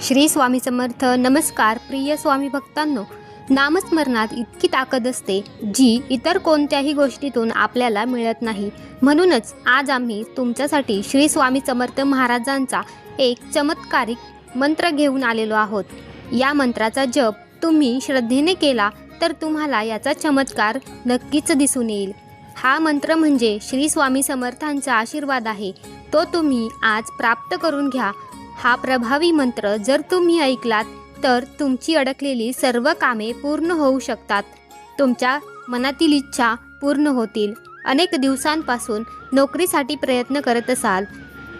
श्री स्वामी समर्थ. नमस्कार प्रिय स्वामी भक्तांनो. नामस्मरणात इतकी ताकद असते जी इतर कोणत्याही गोष्टीतून आपल्याला मिळत नाही. म्हणूनच आज आम्ही तुमच्यासाठी श्री स्वामी समर्थ महाराजांचा एक चमत्कारिक मंत्र घेऊन आलेलो आहोत. या मंत्राचा जप तुम्ही श्रद्धेने केला तर तुम्हाला याचा चमत्कार नक्कीच दिसून येईल. हा मंत्र म्हणजे श्री स्वामी समर्थांचा आशीर्वाद आहे. तो तुम्ही आज प्राप्त करून घ्या. हा प्रभावी मंत्र जर तुम्ही ऐकलात तर तुमची अडकलेली सर्व कामे पूर्ण होऊ शकतात. तुमच्या मनातील इच्छा पूर्ण होतील. अनेक दिवसांपासून नोकरीसाठी प्रयत्न करत असाल,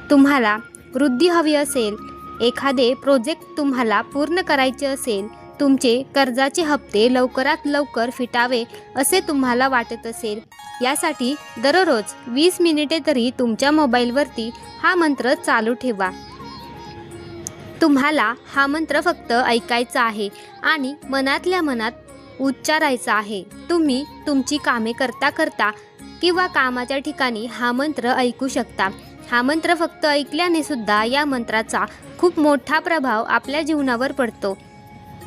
तुम्हाला वृद्धी हवी असेल, एखादे प्रोजेक्ट तुम्हाला पूर्ण करायचे असेल, तुमचे कर्जाचे हप्ते लवकरात लवकर फिटावे असे तुम्हाला वाटत असेल, यासाठी दररोज 20 मिनिटे तरी तुमच्या मोबाईलवरती हा मंत्र चालू ठेवा. तुम्हाला हा मंत्र फक्त ऐकायचा आहे आणि मनातल्या मनात उच्चारायचा आहे. तुम्ही तुमची कामे करता करता किंवा कामाच्या ठिकाणी हा मंत्र ऐकू शकता. हा मंत्र फक्त ऐकल्याने सुद्धा या मंत्राचा खूप मोठा प्रभाव आपल्या जीवनावर पडतो.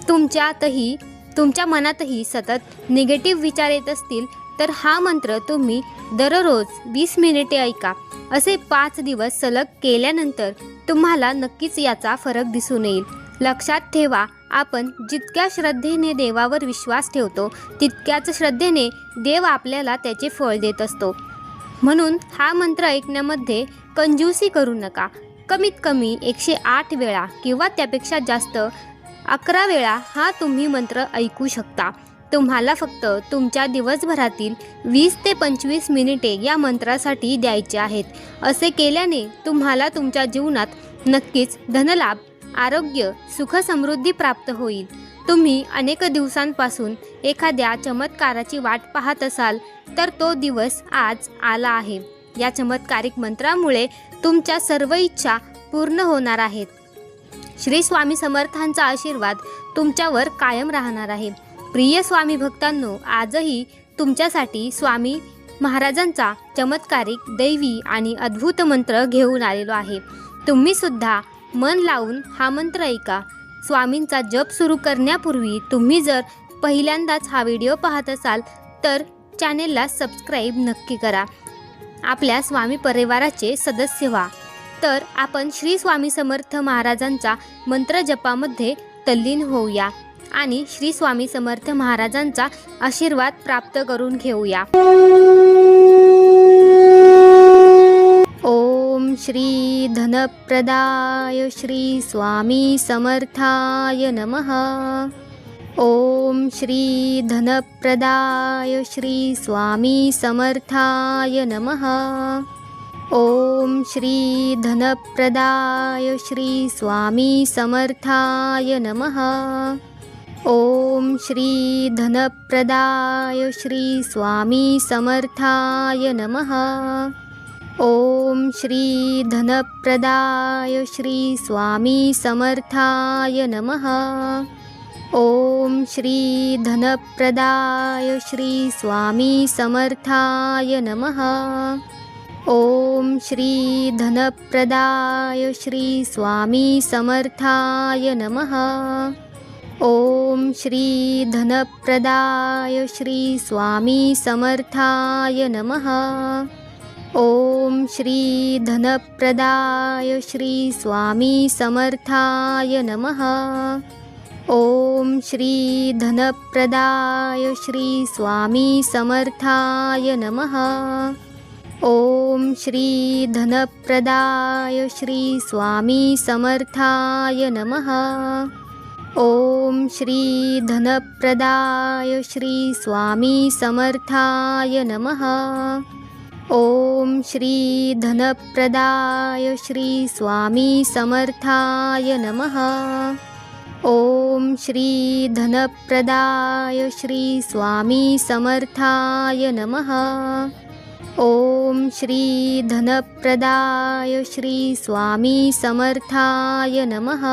तुमच्या मनातही सतत निगेटिव्ह विचार येत असतील तर हा मंत्र तुम्ही दररोज 20 मिनिटे ऐका. असे 5 दिवस सलग केल्यानंतर तुम्हाला नक्कीच याचा फरक दिसून येईल. लक्षात ठेवा, आपण जितक्या श्रद्धेने देवावर विश्वास ठेवतो तितक्याच श्रद्धेने देव आपल्याला त्याचे फळ देत असतो. म्हणून हा मंत्र ऐकण्यामध्ये कंजूसी करू नका. कमीत कमी 108 वेळा किंवा त्यापेक्षा जास्त 11 वेळा हा तुम्ही मंत्र ऐकू शकता. तुम्हाला फक्त तुमच्या दिवसभरातील 20 ते 25 मिनिटे या मंत्रासाठी द्यायचे आहेत. असे केल्याने तुम्हाला तुमच्या जीवनात नक्कीच धनलाभ, आरोग्य, सुख समृद्धी प्राप्त होईल. तुम्ही अनेक दिवसांपासून एखाद्या चमत्काराची वाट पाहत असाल तर तो दिवस आज आला आहे. या चमत्कारिक मंत्रामुळे तुमच्या सर्व इच्छा पूर्ण होणार आहेत. श्री स्वामी समर्थांचा आशीर्वाद तुमच्यावर कायम राहणार आहे. प्रिय स्वामी भक्तांनो, आजही तुमच्यासाठी स्वामी महाराजांचा चमत्कारिक, दैवी आणि अद्भुत मंत्र घेऊन आलेलो आहे. तुम्ही सुद्धा मन लावून हा मंत्र ऐका. स्वामींचा जप सुरू करण्यापूर्वी तुम्ही जर पहिल्यांदाच हा व्हिडिओ पाहत असाल तर चॅनेलला सबस्क्राईब नक्की करा. आपल्या स्वामी परिवाराचे सदस्य व्हा. तर आपण श्री स्वामी समर्थ महाराजांचा मंत्र जपामध्ये तल्लीन होऊया आणि श्री स्वामी समर्थ महाराजांचा आशीर्वाद प्राप्त करून घेऊया. ओम श्री धनप्रदाय श्री स्वामी समर्थाय नमः. ओम श्री धनप्रदाय श्री स्वामी समर्थाय नमः. ओम श्री धनप्रदाय श्री स्वामी समर्थाय नमः. ओम श्री धनप्रदाय श्री स्वामी समर्थाय नमः. ओम श्री धनप्रदाय श्री स्वामी समर्थाय नमः. ओम श्री धनप्रदाय श्री स्वामी समर्थाय नमः. ओम श्री धनप्रदाय श्री स्वामी समर्थाय नमः. ओम श्री धनप्रदाय श्री स्वामी समर्थाय नमः. ओम श्री धनप्रदाय श्री स्वामी समर्थाय नमः. ओम श्री धनप्रदाय श्री स्वामी समर्थाय नमः. ओम श्री धनप्रदाय श्री स्वामी समर्थाय नमः. ओम श्री धनप्रदाय श्री स्वामी समर्थाय नमः. ओम श्री धनप्रदाय श्री स्वामी समर्थाय नमः. ओम श्री धनप्रदाय श्री स्वामी समर्थाय नमः. ओम श्री धनप्रदाय श्री स्वामी समर्थाय नमः.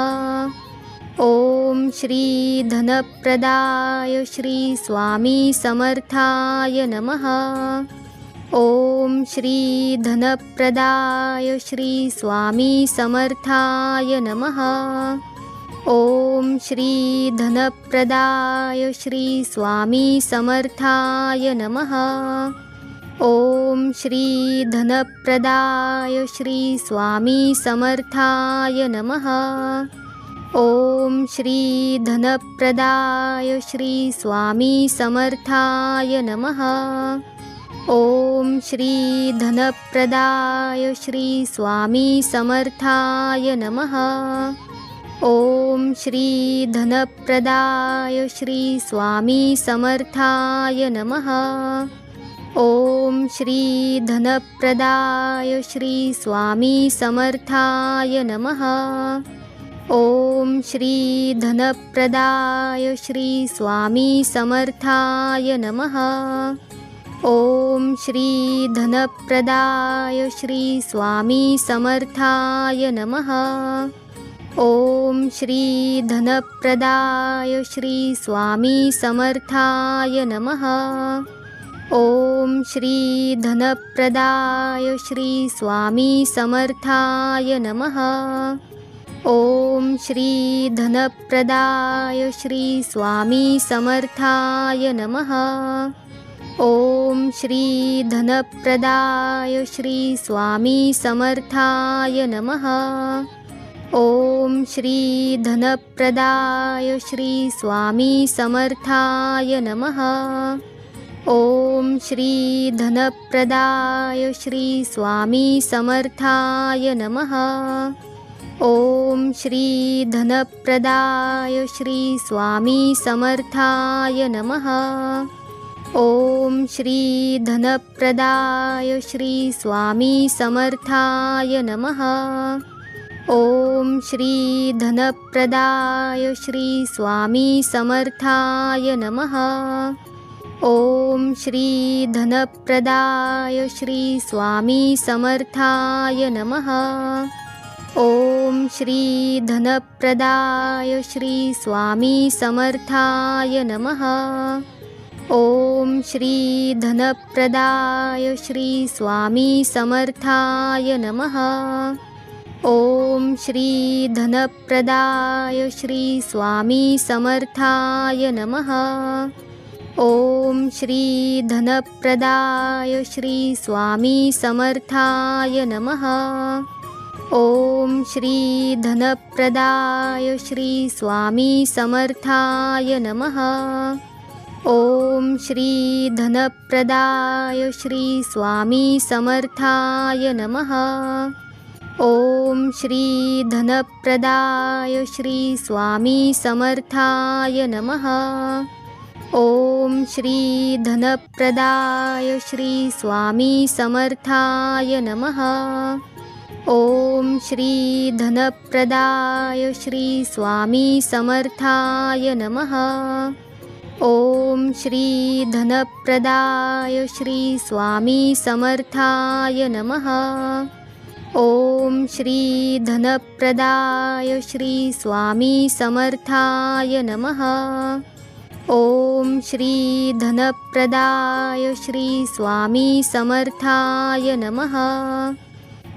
ओम श्री धनप्रदाय श्री स्वामी समर्थाय नमः. ओम श्री धनप्रदाय श्री स्वामी समर्थाय नमः. ओम श्री धनप्रदाय श्री स्वामी समर्थाय नमः। ओम श्री धनप्रदाय श्री स्वामी समर्थाय नमः। ओम श्री धनप्रदाय श्री स्वामी समर्थाय नमः। ओम श्री धनप्रदाय श्री स्वामी समर्थाय नमः। ओम श्री धनप्रदाय श्री स्वामी समर्थाय नमः। ओम श्री धनप्रदाय श्री स्वामी समर्थाय नमः। ओम श्री धनप्रदाय श्री स्वामी समर्थाय नमः। ओम श्री धनप्रदाय श्री स्वामी समर्थाय नमः। ओम श्री धनप्रदाय श्री स्वामी समर्थाय नमः। ओम श्री धनप्रदाय श्री स्वामी समर्थाय नमः। ओम श्री धनप्रदाय श्री स्वामी समर्थाय नमः। ओम श्री धनप्रदाय श्री स्वामी समर्थाय नमः। ओम श्री धनप्रदाय श्री स्वामी समर्थाय नमः। ओम श्री धनप्रदाय श्री स्वामी समर्थाय नमः। ओम श्री धनप्रदाय श्री स्वामी समर्थाय नमः। ओम श्री धनप्रदाय श्री स्वामी समर्थाय नमः। ओम श्री धनप्रदाय श्री स्वामी समर्थाय नमः। ओम श्री धनप्रदाय श्री स्वामी समर्थाय नमः। ओम श्री धनप्रदाय श्री स्वामी समर्थाय नमः। ओम श्री धनप्रदाय श्री स्वामी समर्थाय नमः। ओम श्री धनप्रदाय श्री स्वामी समर्थाय नमः। ओम श्री धनप्रदाय श्री स्वामी समर्थाय नमः। ओम श्री धनप्रदाय श्री स्वामी समर्थाय नमः। ओम श्री धनप्रदाय श्री स्वामी समर्थाय नमः। ओम श्री धनप्रदाय श्री स्वामी समर्थाय नमः। ओम श्री धनप्रदाय श्री स्वामी समर्थाय नमः। ओम श्री धनप्रदाय श्री स्वामी समर्थाय नमः। ओम श्री धनप्रदाय श्री स्वामी समर्थाय नमः। ओम श्री धनप्रदाय श्री स्वामी समर्थाय नमः। ओम श्री धनप्रदाय श्री स्वामी समर्थाय नमः।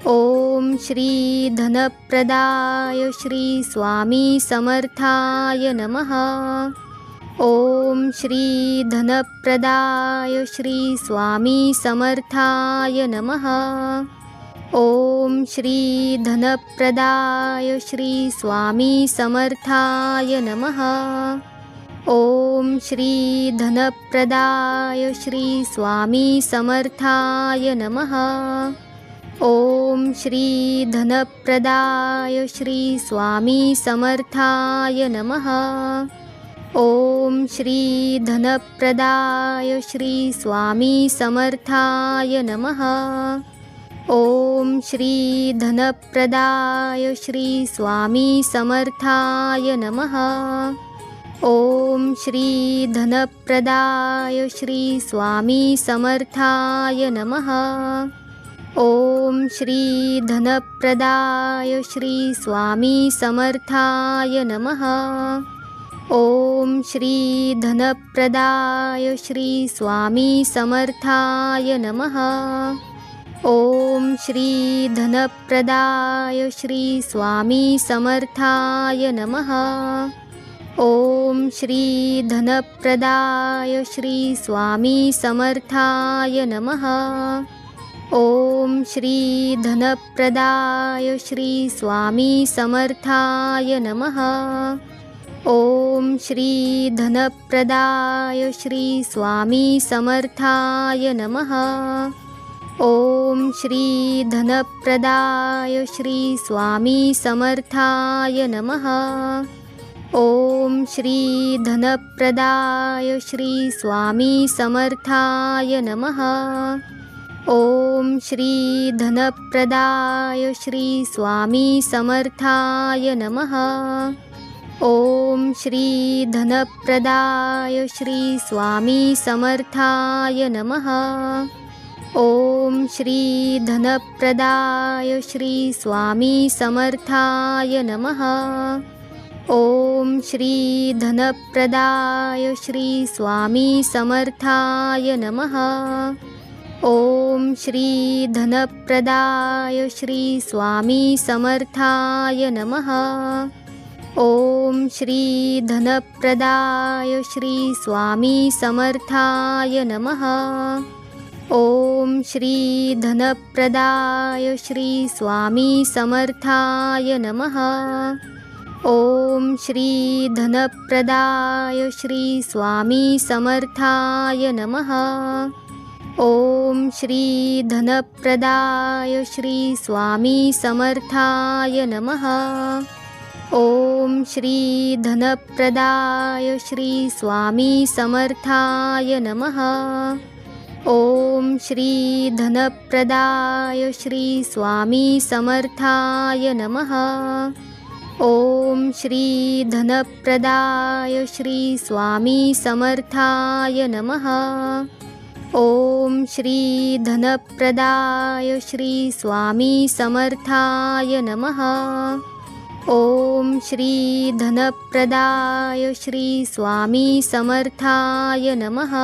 ओम श्री धनप्रदाय श्री स्वामी समर्थाय नमः। ओम श्री धनप्रदाय श्री स्वामी समर्थाय नमः। ओम श्री धनप्रदाय श्री स्वामी समर्थाय नमः। ओम श्री धनप्रदाय श्री स्वामी समर्थाय नमः। ओम श्री धनप्रदाय श्री स्वामी समर्थाय नमः। ओम श्री धनप्रदाय श्री स्वामी समर्थाय नमः। ओम श्री धनप्रदाय श्री स्वामी समर्थाय नमः। ओम श्री धनप्रदाय श्री स्वामी समर्थाय नमः। ओम श्री धनप्रदाय श्री स्वामी समर्थाय नमः। ओम श्री धनप्रदाय श्री स्वामी समर्थाय नमः। ओम श्री धनप्रदाय श्री स्वामी समर्थाय नमः। ओम श्री धनप्रदाय श्री स्वामी समर्थाय नमः। ओम श्री धनप्रदाय श्री स्वामी समर्थाय नमः। ओम श्री धनप्रदाय श्री स्वामी समर्थाय नमः। ओम श्री धनप्रदाय श्री स्वामी समर्थाय नमः। ओम श्री धनप्रदाय श्री स्वामी समर्थाय नमः। ओम श्री धनप्रदाय श्री स्वामी समर्थाय नमः। ओम श्री धनप्रदाय श्री स्वामी समर्थाय नमः। ओम श्री धनप्रदाय श्री स्वामी समर्थाय नमः। ओम श्री धनप्रदाय श्री स्वामी समर्थाय नमः। ओम श्री धनप्रदाय श्री स्वामी समर्थाय नमः। ओम श्री धनप्रदाय श्री स्वामी समर्थाय नमः। ओम श्री धनप्रदाय श्री स्वामी समर्थाय नमः। ओम श्री धनप्रदाय श्री स्वामी समर्थाय नमः। ओम श्री धनप्रदाय श्री स्वामी समर्थाय नमः। ओम श्री धनप्रदाय श्री स्वामी समर्थाय नमः। ओम श्री धनप्रदाय श्री स्वामी समर्थाय नमः। ओम श्री धनप्रदाय श्री स्वामी समर्थाय नमः। ओम श्री धनप्रदाय श्री स्वामी समर्थाय नमः। ओम श्री धनप्रदाय श्री स्वामी समर्थाय नमः।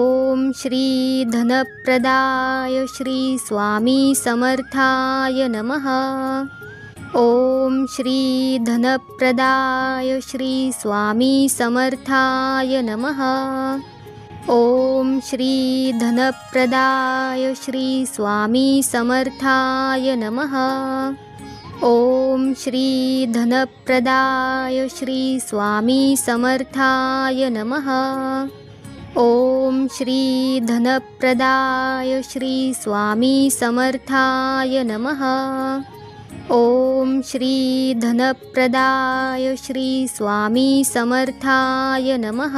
ओम श्री धनप्रदाय श्री स्वामी समर्थाय नमः। ओम श्री धनप्रदाय श्री स्वामी समर्थाय नमः। ओम श्री धनप्रदाय श्री स्वामी समर्थाय नमः। ओम श्री धनप्रदाय श्री स्वामी समर्थाय नमः। ओम श्री धनप्रदाय श्री स्वामी समर्थाय नमः। ओम श्री धनप्रदाय श्री स्वामी समर्थाय नमः।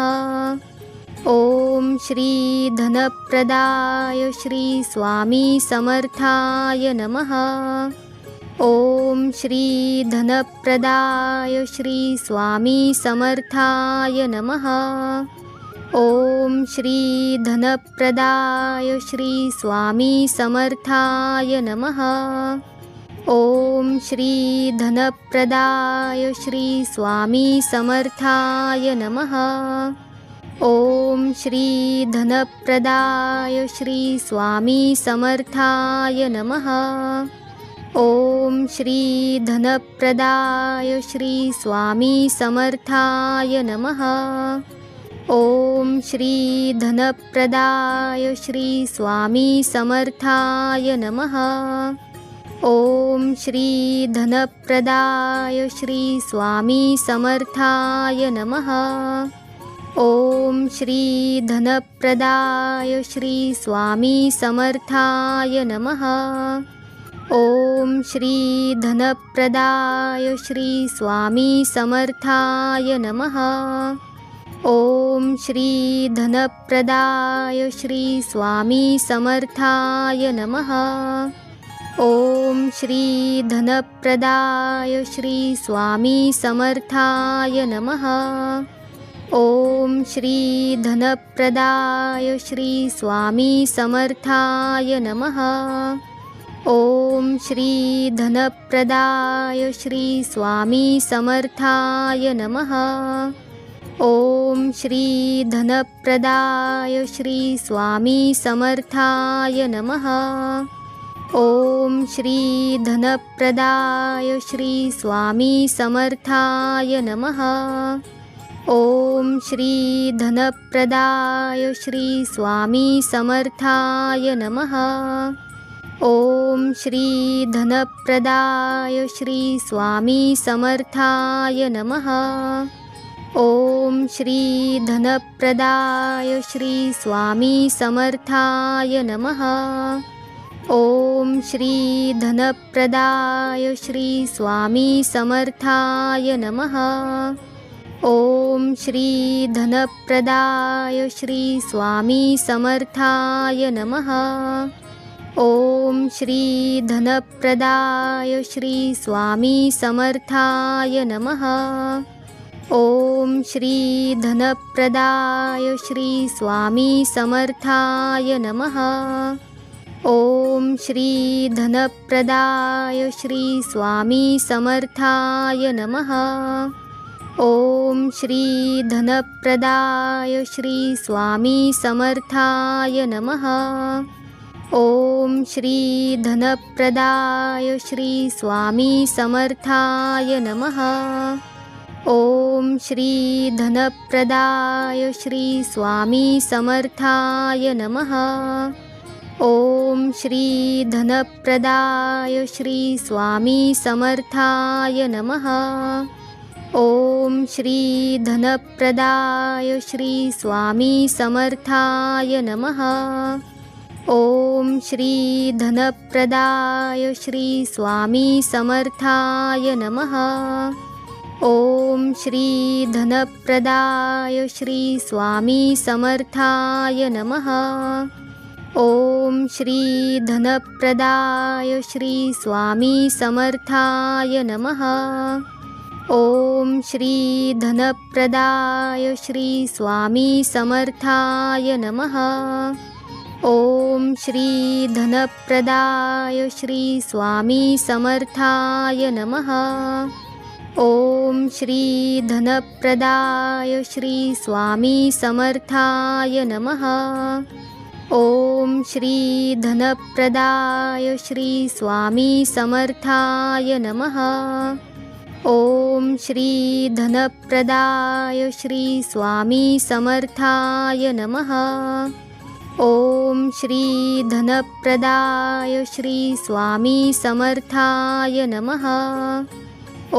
ओम श्री धनप्रदाय श्री स्वामी समर्थाय नमः। ओम श्री धनप्रदाय श्री स्वामी समर्थाय नमः। ओम श्री धनप्रदाय श्री स्वामी समर्थाय नमः। ओम श्री धनप्रदाय श्री स्वामी समर्थाय नमः। ओम श्री धनप्रदाय श्री स्वामी समर्थाय नमः। ओम श्री धनप्रदाय श्री स्वामी समर्थाय नमः। ओम श्री धनप्रदाय श्री स्वामी समर्थाय नमः। ओम श्री धनप्रदाय श्री स्वामी समर्थाय नमः। ओम श्री धनप्रदाय श्री स्वामी समर्थाय नमः। ओम श्री धनप्रदाय श्री स्वामी समर्थाय नमः। ओम श्री धनप्रदाय श्री स्वामी समर्थाय नमः। ओम श्री धनप्रदाय श्री स्वामी समर्थाय नमः। ओम श्री धनप्रदाय श्री स्वामी समर्थाय नमः। ओम श्री धनप्रदाय श्री स्वामी समर्थाय नमः। ओम श्री धनप्रदाय श्री स्वामी समर्थाय नमः। ओम श्री धनप्रदाय श्री स्वामी समर्थाय नमः। ओम श्री धनप्रदाय श्री स्वामी समर्थाय नमः। ओम श्री धनप्रदाय श्री स्वामी समर्थाय नमः। ओम श्री धनप्रदाय श्री स्वामी समर्थाय नमः। ओम श्री धनप्रदाय श्री स्वामी समर्थाय नमः। ओम श्री धनप्रदाय श्री स्वामी समर्थाय नमः। ओम श्री धनप्रदाय श्री स्वामी समर्थाय नमः। ओम श्री धनप्रदाय श्री स्वामी समर्थाय नमः। ओम श्री धनप्रदाय श्री स्वामी समर्थाय नमः। ओम श्री धनप्रदाय श्री स्वामी समर्थाय नमः। ओम श्री धनप्रदाय श्री स्वामी समर्थाय नमः। ओम श्री धनप्रदाय श्री स्वामी समर्थाय नमः। ओम श्री धनप्रदाय श्री स्वामी समर्थाय नमः। ओम श्री धनप्रदाय श्री स्वामी समर्थाय नमः। ओम श्री धनप्रदाय श्री स्वामी समर्थाय नमः। ओम श्री धनप्रदाय श्री स्वामी समर्थाय नमः। ओम श्री धनप्रदाय श्री स्वामी समर्थाय नमः। ओम श्री धनप्रदाय श्री स्वामी समर्थाय नमः। ओम श्री धनप्रदाय श्री स्वामी समर्थाय नमः। ओम श्री धनप्रदाय श्री स्वामी समर्थाय नमः। ओम श्री धनप्रदाय श्री स्वामी समर्थाय नमः। ओम श्री धनप्रदाय श्री स्वामी समर्थाय नमः। ओम श्री धनप्रदाय श्री स्वामी समर्थाय नमः।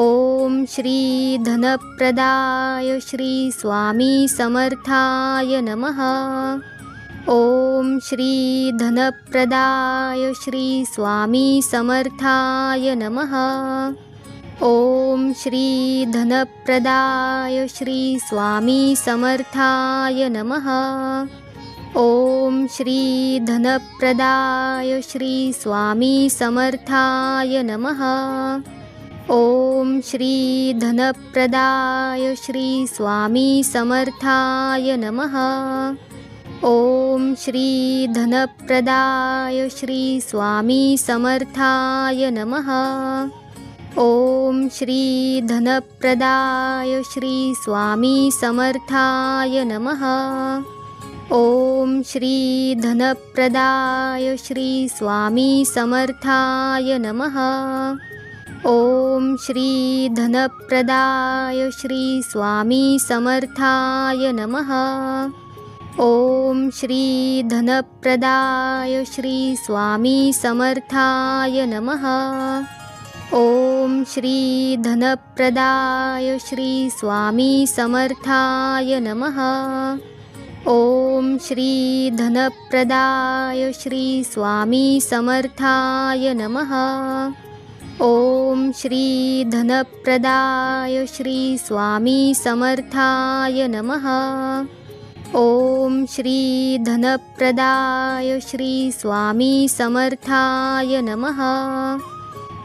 ओम श्री धनप्रदाय श्री स्वामी समर्थाय नमः। ओम श्री धनप्रदाय श्री स्वामी समर्थाय नमः। ओम श्री धनप्रदाय श्री स्वामी समर्थाय नमः। ओम श्री धनप्रदाय श्री स्वामी समर्थाय नमः। ओम श्री धनप्रदाय श्री स्वामी समर्थाय नमः। ओम श्री धनप्रदाय श्री स्वामी समर्थाय नमः। ओम श्री धनप्रदाय श्री स्वामी समर्थाय नमः। ओम श्री धनप्रदाय श्री स्वामी समर्थाय नमः। ओम श्री धनप्रदाय श्री स्वामी समर्थाय नमः। ओम श्री धनप्रदाय श्री स्वामी समर्थाय नमः। ओम श्री धनप्रदाय श्री स्वामी समर्थाय नमः। ओम श्री धनप्रदाय श्री स्वामी समर्थाय नमः। ओम श्री धनप्रदाय श्री स्वामी समर्थाय नमः। ओम श्री धनप्रदाय श्री स्वामी समर्थाय नमः।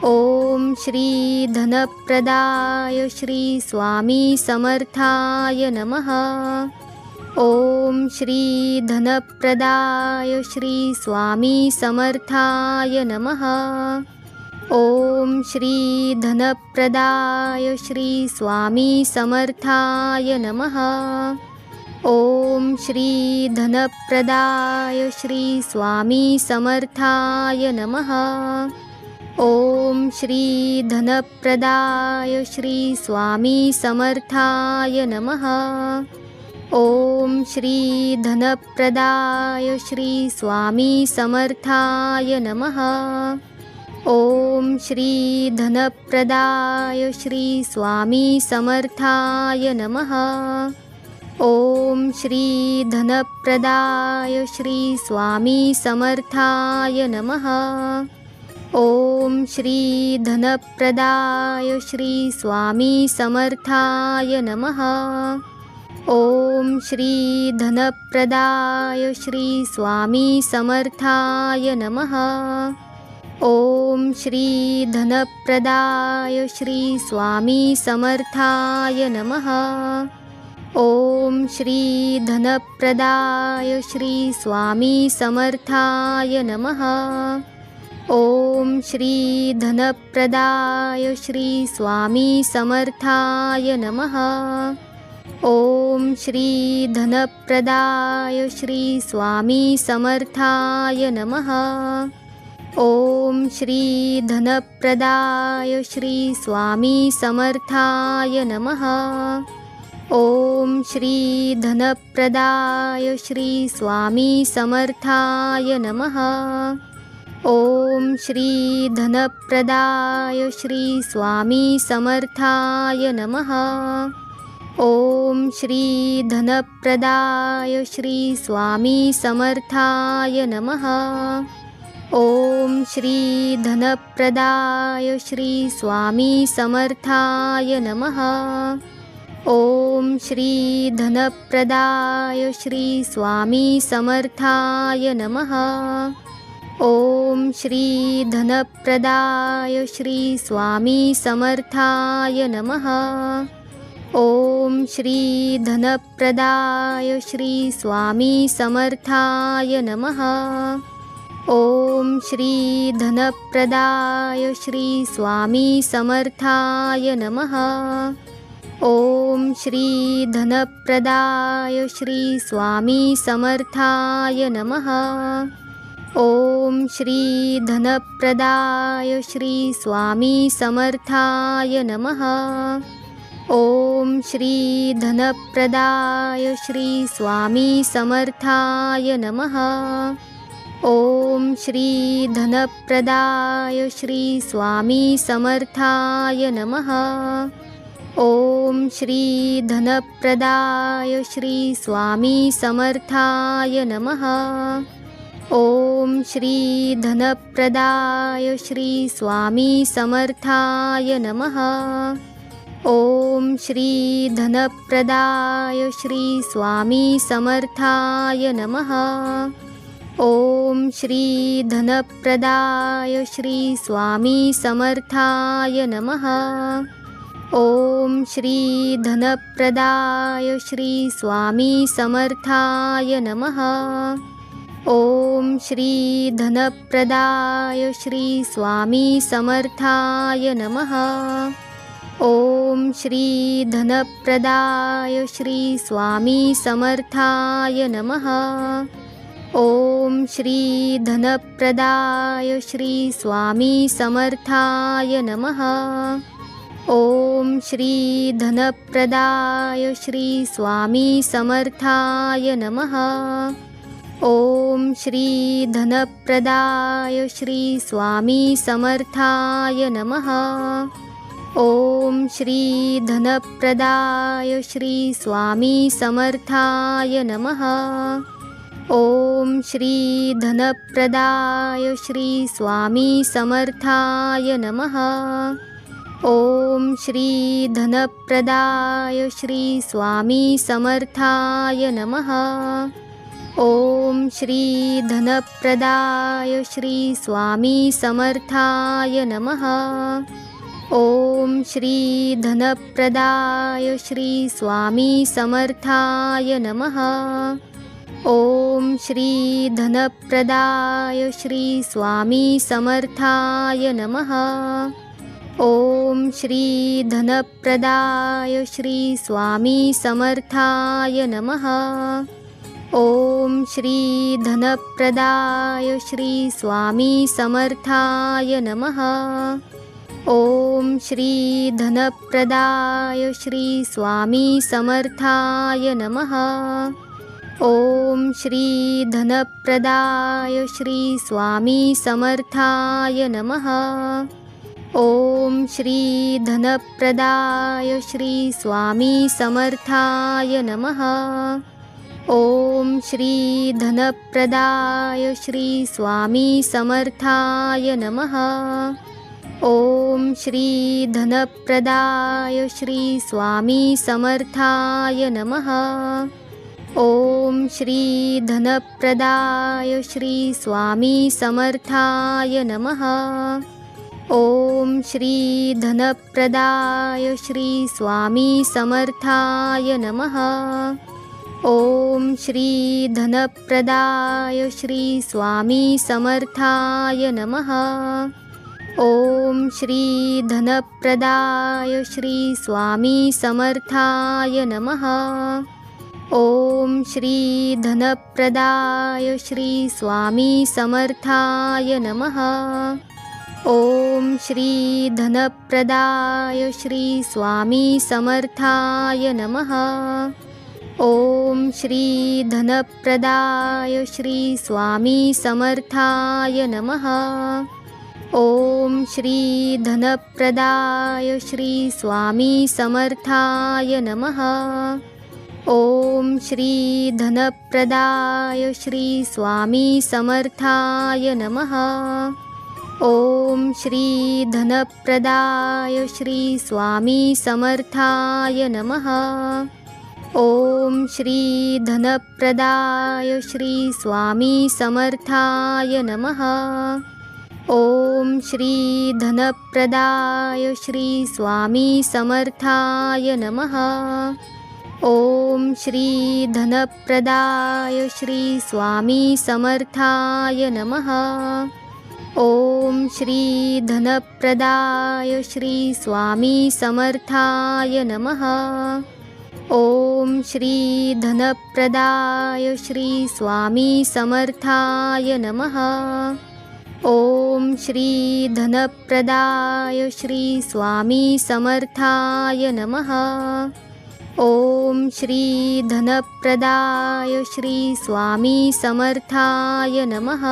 ओम श्री धनप्रदाय श्री स्वामी समर्थाय नमः। ओम श्री धनप्रदाय श्री स्वामी समर्थाय नमः। ओम श्री धनप्रदाय श्री स्वामी समर्थाय नमः। ओम श्री धनप्रदाय श्री स्वामी समर्थाय नमः। ओम श्री धनप्रदाय श्री स्वामी समर्थाय नमः। ओम श्री धनप्रदाय श्री स्वामी समर्थाय नमः। ओम श्री धनप्रदाय श्री स्वामी समर्थाय नमः। ओम श्री धनप्रदाय श्री स्वामी समर्थाय नमः। ओम श्री धनप्रदाय श्री स्वामी समर्थाय नमः। ओम श्री धनप्रदाय श्री स्वामी समर्थाय नमः। ओम श्री धनप्रदाय श्री स्वामी समर्थाय नमः। ओम श्री धनप्रदाय श्री स्वामी समर्थाय नमः। ओम श्री धनप्रदाय श्री स्वामी समर्थाय नमः। ओम श्री धनप्रदाय श्री स्वामी समर्थाय नमः। ओम श्री धनप्रदाय श्री स्वामी समर्थाय नमः। ओम श्री धनप्रदाय श्री स्वामी समर्थाय नमः। ओम श्री धनप्रदाय श्री स्वामी समर्थाय नमः। ओम श्री धनप्रदाय श्री स्वामी समर्थाय नमः। ओम श्री धनप्रदाय श्री स्वामी समर्थाय नमः। ओम श्री धनप्रदाय श्री स्वामी समर्थाय नमः। ओम श्री धनप्रदाय श्री स्वामी समर्थाय नमः। ओम श्री धनप्रदाय श्री स्वामी समर्थाय नमः। ओम श्री धनप्रदाय श्री स्वामी समर्थाय नमः। ओम श्री धनप्रदाय श्री स्वामी समर्थाय नमः। ओम श्री धनप्रदाय श्री स्वामी समर्थाय नमः। ओम श्री धनप्रदाय श्री स्वामी समर्थाय नमः। ओम श्री धनप्रदाय श्री स्वामी समर्थाय नमः। ओम श्री धनप्रदाय श्री स्वामी समर्थाय नमः। ओम श्री धनप्रदाय श्री स्वामी समर्थाय नमः। ओम श्री धनप्रदाय श्री स्वामी समर्थाय नमः। ओम श्री धनप्रदाय श्री स्वामी समर्थाय नमः। ओम श्री धनप्रदाय श्री स्वामी समर्थाय नमः। ओम श्री धनप्रदाय श्री स्वामी समर्थाय नमः। ओम श्री धनप्रदाय श्री स्वामी समर्थाय नमः। ओम श्री धनप्रदाय श्री स्वामी समर्थाय नमः। ओम श्री धनप्रदाय श्री स्वामी समर्थाय नमः। ओम श्री धनप्रदाय श्री स्वामी समर्थाय नमः। ओम श्री धनप्रदाय श्री स्वामी समर्थाय नमः। ओम श्री धनप्रदाय श्री स्वामी समर्थाय नमः। ओम श्री धनप्रदाय श्री स्वामी समर्थाय नमः। ओम श्री धनप्रदाय श्री स्वामी समर्थाय नमः। ओम श्री धनप्रदाय श्री स्वामी समर्थाय नमः। ओम श्री धनप्रदाय श्री स्वामी समर्थाय नमः। ओम श्री धनप्रदाय श्री स्वामी समर्थाय नमः। ओम श्री धनप्रदाय श्री स्वामी समर्थाय नमः। ओम श्री धनप्रदाय श्री स्वामी समर्थाय नमः। ओम श्री धनप्रदाय श्री स्वामी समर्थाय नमः। ओम श्री धनप्रदाय श्री स्वामी समर्थाय नमः। ओम श्री धनप्रदाय श्री स्वामी समर्थाय नमः। ओम श्री धनप्रदाय श्री स्वामी समर्थाय नमः। ओम श्री धनप्रदाय श्री स्वामी समर्थाय नमः। ओम श्री धनप्रदाय श्री स्वामी समर्थाय नमः। ओम श्री धनप्रदाय श्री स्वामी समर्थाय नमः। ओम श्री धनप्रदाय श्री स्वामी समर्थाय नमः। ओम श्री धनप्रदाय श्री स्वामी समर्थाय नमः। ओम श्री धनप्रदाय श्री स्वामी समर्थाय नमः। ओम श्री धनप्रदाय श्री स्वामी समर्थाय नमः। ओम श्री धनप्रदाय श्री स्वामी समर्थाय नमः। ओम श्री धनप्रदाय श्री स्वामी समर्थाय नमः। ओम श्री धनप्रदाय श्री स्वामी समर्थाय नमः। ओम श्री धनप्रदाय श्री स्वामी समर्थाय नमः। ओम श्री धनप्रदाय श्री स्वामी समर्थाय नमः। ओम श्री धनप्रदाय श्री स्वामी समर्थाय नमः। ओम श्री धनप्रदाय श्री स्वामी समर्थाय नमः। ओम श्री धनप्रदाय श्री स्वामी समर्थाय नमः। ओम श्री धनप्रदाय श्री स्वामी समर्थाय नमः। ओम श्री धनप्रदाय श्री स्वामी समर्थाय नमः।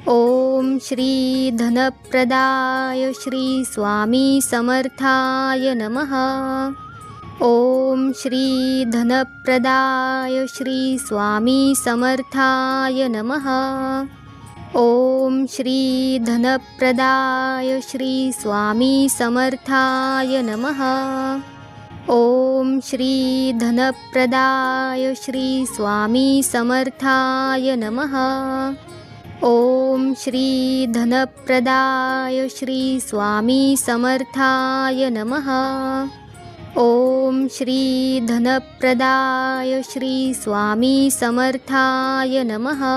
ओम श्री धनप्रदाय श्री स्वामी समर्थाय नमः। ओम श्री धनप्रदाय श्री स्वामी समर्थाय नमः। ओम श्री धनप्रदाय श्री स्वामी समर्थाय नमः। ओम श्री धनप्रदाय श्री स्वामी समर्थाय नमः। ओम श्री धनप्रदाय श्री स्वामी समर्थाय नमः। ओम श्री धनप्रदाय श्री स्वामी समर्थाय नमः।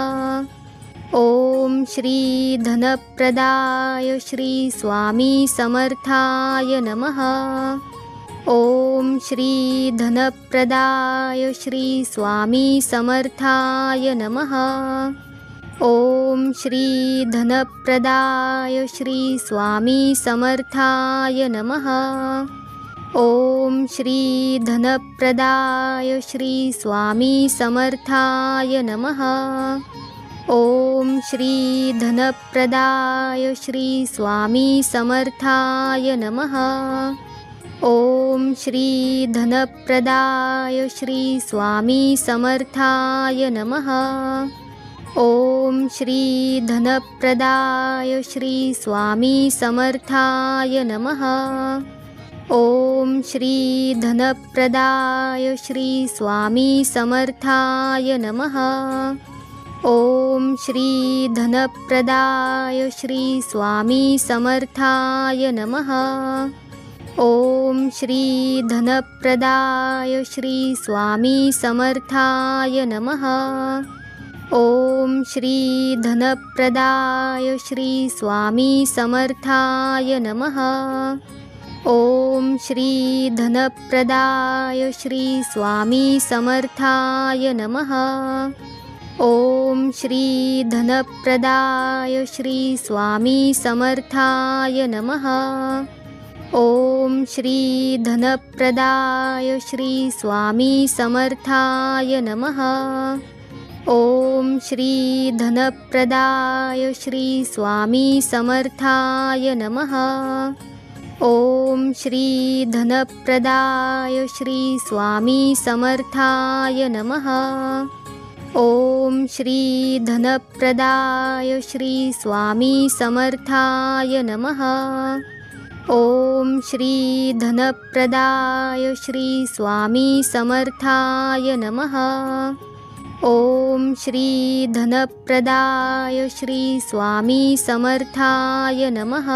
ओम श्री धनप्रदाय श्री स्वामी समर्थाय नमः। ओम श्री धनप्रदाय श्री स्वामी समर्थाय नमः। ओम श्री धनप्रदाय श्री स्वामी समर्थाय नमः। ओम श्री धनप्रदाय श्री स्वामी समर्थाय नमः। ओम श्री धनप्रदाय श्री स्वामी समर्थाय नमः। ओम श्री धनप्रदाय श्री स्वामी समर्थाय नमः। ओम श्री धनप्रदाय श्री स्वामी समर्थाय नमः। ओम श्री धनप्रदाय श्री स्वामी समर्थाय नमः। ओम श्री धनप्रदाय श्री स्वामी समर्थाय नमः। ओम श्री धनप्रदाय श्री स्वामी समर्थाय नमः। ओम श्री धनप्रदाय श्री स्वामी समर्थाय नमः। ओम श्री धनप्रदाय श्री स्वामी समर्थाय नमः। ओम श्री धनप्रदाय श्री स्वामी समर्थाय नमः। ओम श्री धनप्रदाय श्री स्वामी समर्थाय नमः। ओम श्री धनप्रदाय श्री स्वामी समर्थाय नमः। ओम श्री धनप्रदाय श्री स्वामी समर्थाय नमः। ओम श्री धनप्रदाय श्री स्वामी समर्थाय नमः। ओम श्री धनप्रदाय श्री स्वामी समर्थाय नमः। ओम श्री धनप्रदाय श्री स्वामी समर्थाय नमः।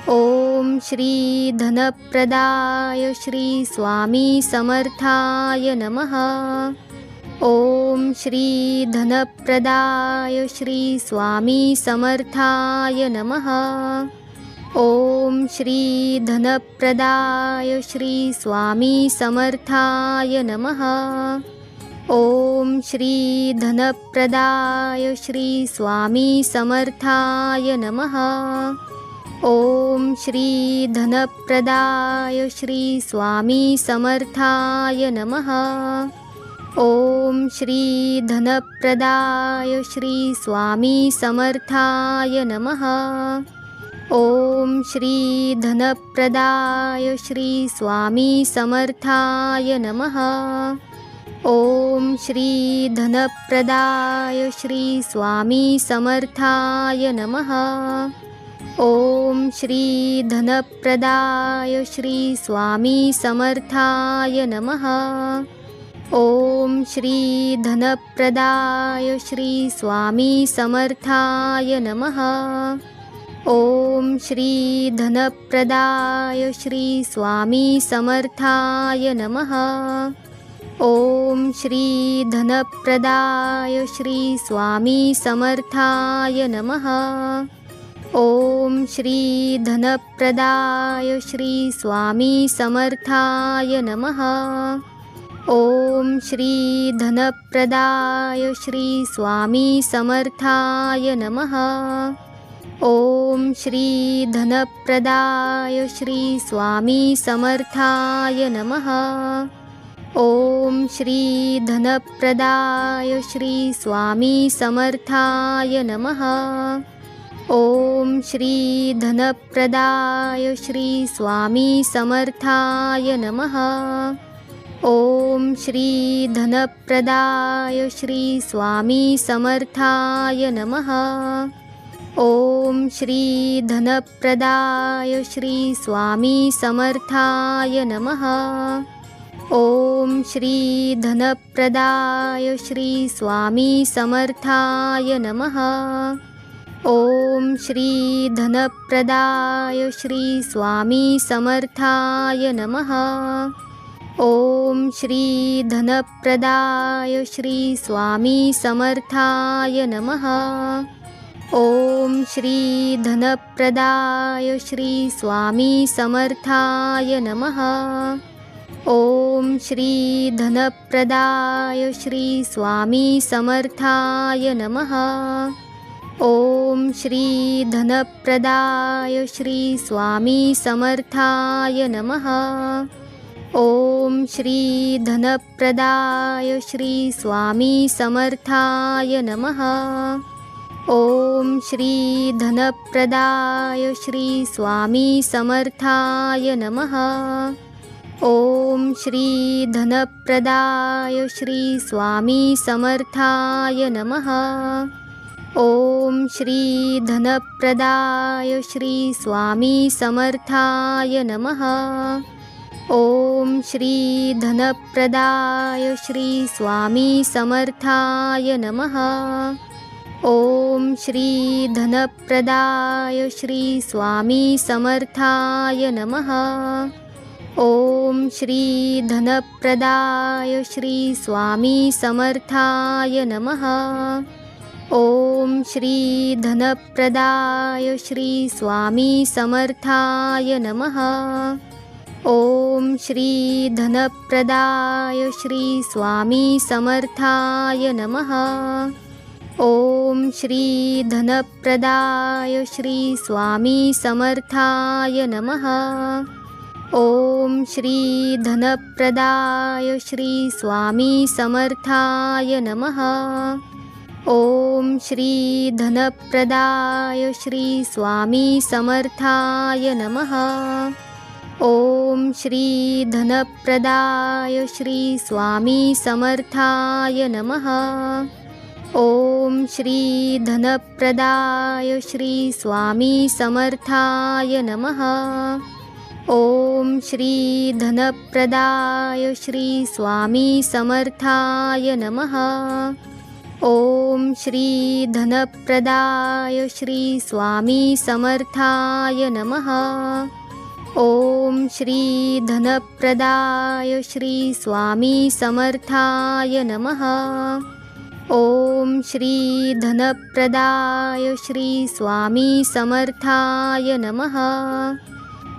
ओम श्री धनप्रदाय श्री स्वामी समर्थाय नमः। ओम श्री धनप्रदाय श्री स्वामी समर्थाय नमः। ओम श्री धनप्रदाय श्री स्वामी समर्थाय नमः। ओम श्री धनप्रदाय श्री स्वामी समर्थाय नमः। ओम श्री धनप्रदाय श्री स्वामी समर्थाय नमः। ओम श्री धनप्रदाय श्री स्वामी समर्थाय नमः। ओम श्री धनप्रदाय श्री स्वामी समर्थाय नमः। ओम श्री धनप्रदाय श्री स्वामी समर्थाय नमः। ओम श्री धनप्रदाय श्री स्वामी समर्थाय नमः। ओम श्री धनप्रदाय श्री स्वामी समर्थाय नमः। ओम श्री धनप्रदाय श्री स्वामी समर्थाय नमः। ओम श्री धनप्रदाय श्री स्वामी समर्थाय नमः। ओम श्री धनप्रदाय श्री स्वामी समर्थाय नमः। ओम श्री धनप्रदाय श्री स्वामी समर्थाय नमः। ओम श्री धनप्रदाय श्री स्वामी समर्थाय नमः। ओम श्री धनप्रदाय श्री स्वामी समर्थाय नमः। ओम श्री धनप्रदाय श्री स्वामी समर्थाय नमः। ओम श्री धनप्रदाय श्री स्वामी समर्थाय नमः। ओम श्री धनप्रदाय श्री स्वामी समर्थाय नमः। ओम श्री धनप्रदाय श्री स्वामी समर्थाय नमः। ओम श्री धनप्रदाय श्री स्वामी समर्थाय नमः। ओम श्री धनप्रदाय श्री स्वामी समर्थाय नमः। ओम श्री धनप्रदाय श्री स्वामी समर्थाय नमः। ओम श्री धनप्रदाय श्री स्वामी समर्थाय नमः। ओम श्री धनप्रदाय श्री स्वामी समर्थाय नमः। ओम श्री धनप्रदाय श्री स्वामी समर्थाय नमः। ओम श्री धनप्रदाय श्री स्वामी समर्थाय नमः। ओम श्री धनप्रदाय श्री स्वामी समर्थाय नमः। ओम श्री धनप्रदाय श्री स्वामी समर्थाय नमः। ओम श्री धनप्रदाय श्री स्वामी समर्थाय नमः। ओम श्री धनप्रदाय श्री स्वामी समर्थाय नमः। ओम श्री धनप्रदाय श्री स्वामी समर्थाय नमः। ओम श्री धनप्रदाय श्री स्वामी समर्थाय नमः। ओम श्री धनप्रदाय श्री स्वामी समर्थाय नमः। ओम श्री धनप्रदाय श्री स्वामी समर्थाय नमः। ओम श्री धनप्रदाय श्री स्वामी समर्थाय नमः। ओम श्री धनप्रदाय श्री स्वामी समर्थाय नमः। ओम श्री धनप्रदाय श्री स्वामी समर्थाय नमः। ओम श्री धनप्रदाय श्री स्वामी समर्थाय नमः। ओम श्री धनप्रदाय श्री स्वामी समर्थाय नमः। ओम श्री धनप्रदाय श्री स्वामी समर्थाय नमः। ओम श्री धनप्रदाय श्री स्वामी समर्थाय नमः। ओम श्री धनप्रदाय श्री स्वामी समर्थाय नमः।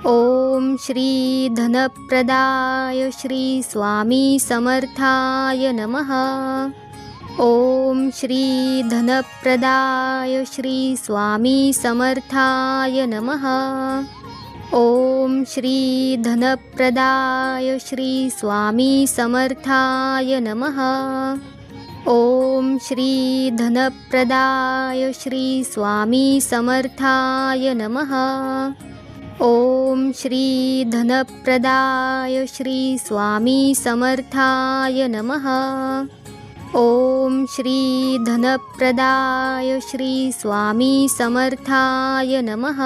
ओम श्री धनप्रदाय श्री स्वामी समर्थाय नमः। ओम श्री धनप्रदाय श्री स्वामी समर्थाय नमः। ओम श्री धनप्रदाय श्री स्वामी समर्थाय नमः। ओम श्री धनप्रदाय श्री स्वामी समर्थाय नमः। ओम श्री धनप्रदाय श्री स्वामी समर्थाय नमः। ओम श्री धनप्रदाय श्री स्वामी समर्थाय नमः।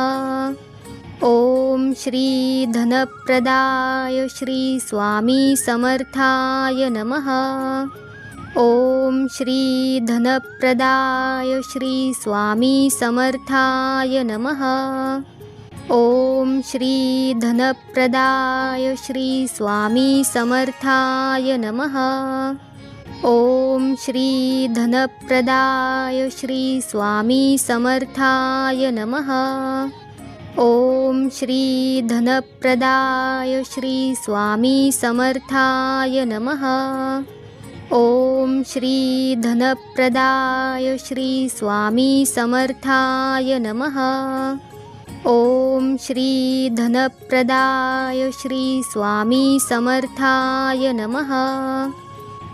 ओम श्री धनप्रदाय श्री स्वामी समर्थाय नमः। ओम श्री धनप्रदाय श्री स्वामी समर्थाय नमः। ओम श्री धनप्रदाय श्री स्वामी समर्थाय नमः। ओम श्री धनप्रदाय श्री स्वामी समर्थाय नमः। ओम श्री धनप्रदाय श्री स्वामी समर्थाय नमः। ओम श्री धनप्रदाय श्री स्वामी समर्थाय नमः। ओम श्री धनप्रदाय श्री स्वामी समर्थाय नमः।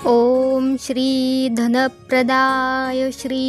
ओम श्री धनप्रदाय श्री